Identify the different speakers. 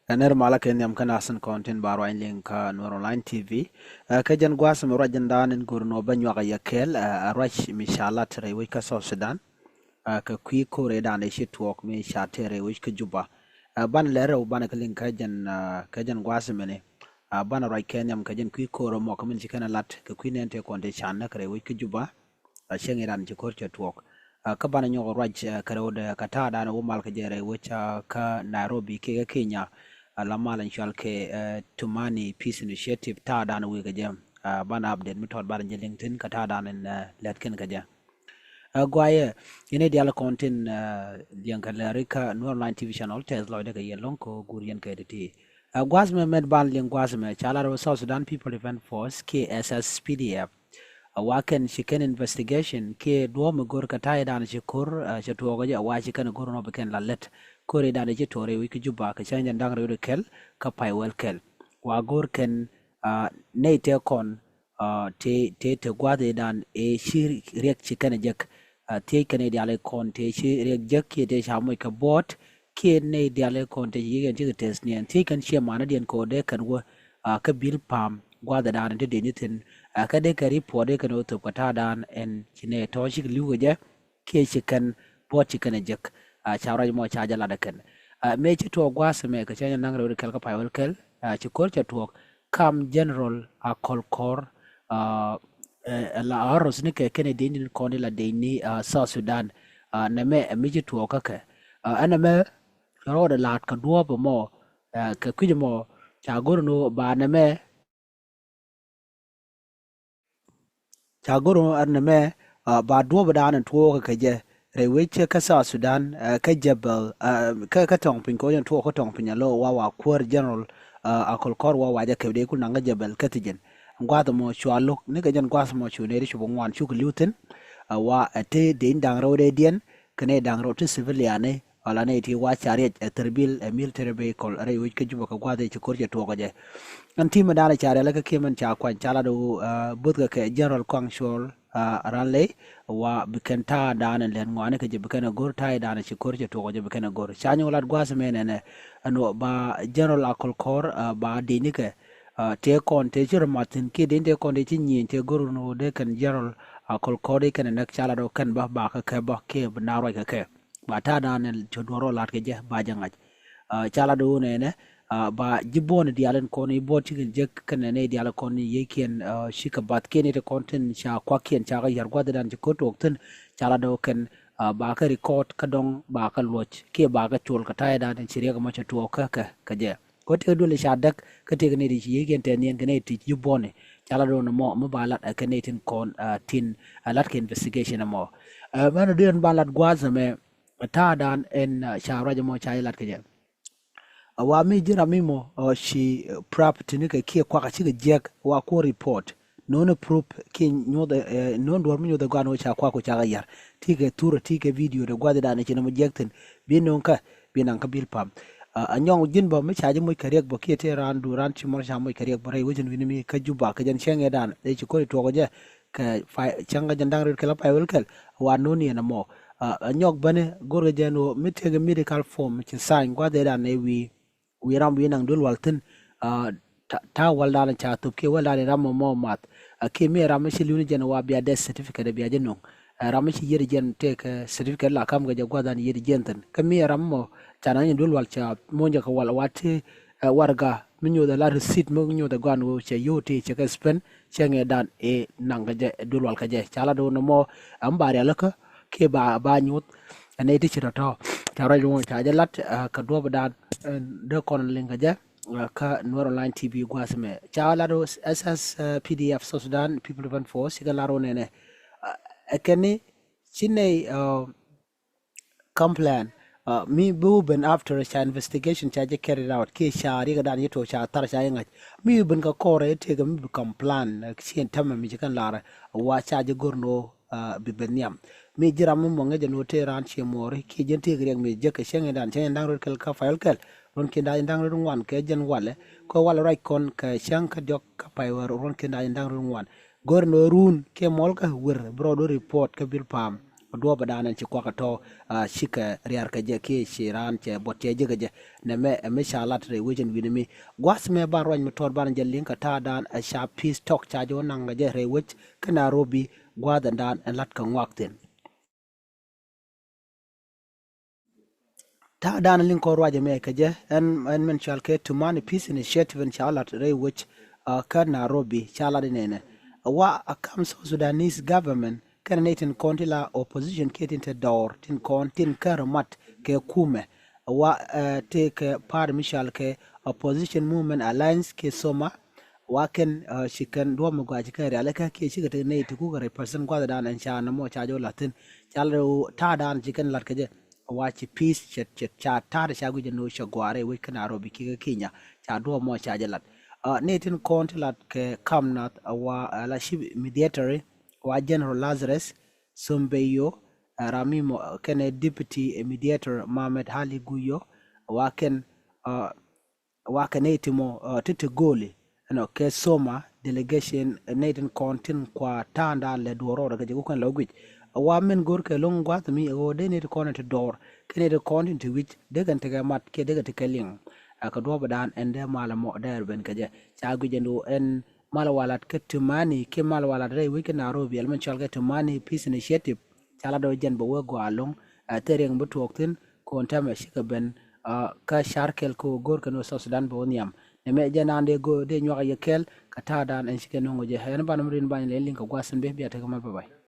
Speaker 1: Ener mala ken yam kana asan content baro in link Nuer online TV. Kajan gwas mo rajan dan in gurno banyo ga yakel rach mishala tere we ka South Sudan. Ka kwi kore dan e shit work me shatere we ka juba. Ban lere u ban ka link kajan gwas mene. Ban right ken yam kajan kwi kore mo kamen chikana lat ka kwi nente konte chana kare we ka juba. Sheng iran chikor chet work. Ka ban nyo rach kare de kata dan u mal ka jere which ka Nairobi ke Kenya. Lamal and Shalke Tumani Peace Initiative Tadan Wigajam Ban update method Ban Jellington Katadan and Letkin Gaja. Guaya in a dialogue content Yankalarika Nuer Online TV channel tells Lloyd Yelonko Gurian Kediti. Guasme med ban Linguasme, Chalaro South Sudan People Event Force KSS PDF. A waken chicken investigation K Duom Gur Kataidan Shikur Chatuoga, why she can go on Obekan Lalet. Kore dane je tore wiki juba ka chanya ndang re kel ka pai wel kel wa gor ken ne te kon te gwade dan e shir rek chikane jek te kane diale kon te shir rek jek ke te shamoy ka bot ke ne diale kon te yigen te tes nien te kan she mana dien ko de kan wo ka bilpam gwade dan te denitin ka de ka report de kan o to kata dan en chine to shik luwe ke chikan bot chikane jek chawra mo chaja la daken me ci to gwas me ka chanya nang ro kel ka payol kel ci kor ci to kam general akol koor la aros ni ke kene din ko ni la deni South Sudan na me ci to ka ke ana me ro da lat ka do bo mo ka kuj mo cha gor no ba na me cha gor no an me ba do ba dan to ka je reweche ka South Sudan ka jabal ka tong pin ko yan to ko tong pin lo wa kuor general akol kor wa ja ke de ku nanga jabal ka tijen ngwado mo chwalo ne ga jan gwas mo chu ne ri chu ngwan chu gluten wa ate de ndang ro de dien kene dang ro to civilian ala ne ti wa chariet terbil military vehicle rewe ka juba ka gwade ci korje to ko je anti ma dala chare la ka keman cha kwan chala do but ka general kwangshol ranle wa bikenta dana len ngwane ke bikena gor tai dana ci korje to ko je bikena gor chanyo lat gwas menene ano ba general akol kor ba dini ke te kon te jir matin ke den te kon te nyin te gor no de kan general akol kor de kan nak chala do kan ba ka ba ke na ro ke ba ta dana to doro lat ke je ba jangaj chala do ne ba jibone dialen koni boti jek kanene dialen koni yeken shika bat kene te content cha kwa kien cha ga yargwa dan ko tokten chala do ken ba ka record ka dong ba ka loch ke ba ka chol ka tay dan chire ga ma cha to ka je ko te dole sha dak ka te ne di yeken te nien kene ti jibone chala do no mo ba lat ka ne tin kon tin lat ke investigation mo man do en ba lat gwaza me ta dan en cha raja mo cha lat ka je wa mi jira mimo shi property ni ka ke kwa ka ci jek wa ko report no no proof ke nyo da no ndor mi nyo da gano cha kwa ko cha yar tike tura tike video da gwada da ne ci na mu jekten bi non ka bi nan ka bilpam anyong jin ba mi chaji mo karek bo ke te ran du ran ci mo cha mo karek bo rai wajin wini mi ka juba ka jan shenge dan e ci ko to go je ka changa jandang ru kala pa wel kel wa no ni na mo anyok bane gorga jeno mi te medical form ci sign gwada da ne we ram we nang dul waltin ta walda cha tup ke walda ram mo mat ke me ram shi luni jen wa biya death certificate biya jen no ram shi yeri jen te ka certificate la kam ga jagwa dan yeri jen tan ke me ram mo chana ni dul wal cha mo ja ka wal wati warga minyo da la receipt mo nyo da gwan wo che yote che ka spend che nge dan e nang ga je dul wal ka je chala do no mo am bari alaka ke ba nyut ane ti chira to tara jo ta jalat ka do dan de kon linga ja ka Nuer Online TV gwasme chala do SS PDF South Sudan People Event Force sigalaro nene ekeni chine complain mi buben after a investigation charge carried out ke shari ga dan yeto cha tar cha yanga mi ben ka kore te ga mi complain chien tamma mi kan lara wa charge gorno bibeniam mi jira mo nge no te ran che more ke jente grek mi je ke shenge dan chen dan kel ka file kel ron ke dan ron wan ke jen wale ko wala right kon ka shang ka dok ka pay ron ke dan ron wan gorno run ke mol ka wer bro do report ka bilpam do badan ci kwa to shika riar ka je ke shiran che botte je je ne me shalat re wejin winimi gwas me ban roñ mi tor ban jellin ka ta dan a sha peace talk cha jo nanga je re wech kana robi gwadan dan en lat ka ngwakten ta dan lin ko roje me ka je en men chal ke to man peace initiative en chalat re wech ka Nairobi chala nene wa akam so Sudanese government kan netin konti la opposition ketin te dor tin kontin karamat ke kume wa te ke par mishal ke opposition movement alliance ke soma waken shikan do mo gwaji kan reale ka ke shiga te ne ku ga represent kwa dan an sha na mo cha jo latin chalo ta dan shikan lat ke je wachi peace chet cha ta da shagu je no shagware we kana Nairobi ki Kenya cha do mo cha jalat netin kontilat ke kamnat wa la shib mediatory wa general Lazarus Sombeyo Ramimo kene deputy mediator Mohamed Hali Guyo waken wakenetimo tete goli ke soma delegation netin kontin kwa tanda le doro daga jigu kan logwit wa men gor ke long gwat mi o de net kontin dor kene de kontin to which daga tega mat ke daga tekeling ka do badan ende mala mo der ben kaje chagu jendo en mala walat ke tumani ke mala walat re wiki Nairobi alman chalga tumani peace initiative chala do jen bo go along tereng bu toktin ko ntame shika ben ka sharkel ko gor kano South Sudan bo niam ne me janande go de nyoga yekel ka tadan en shike no je hen banam rin ban le lin ka gwasen be biata ka mabay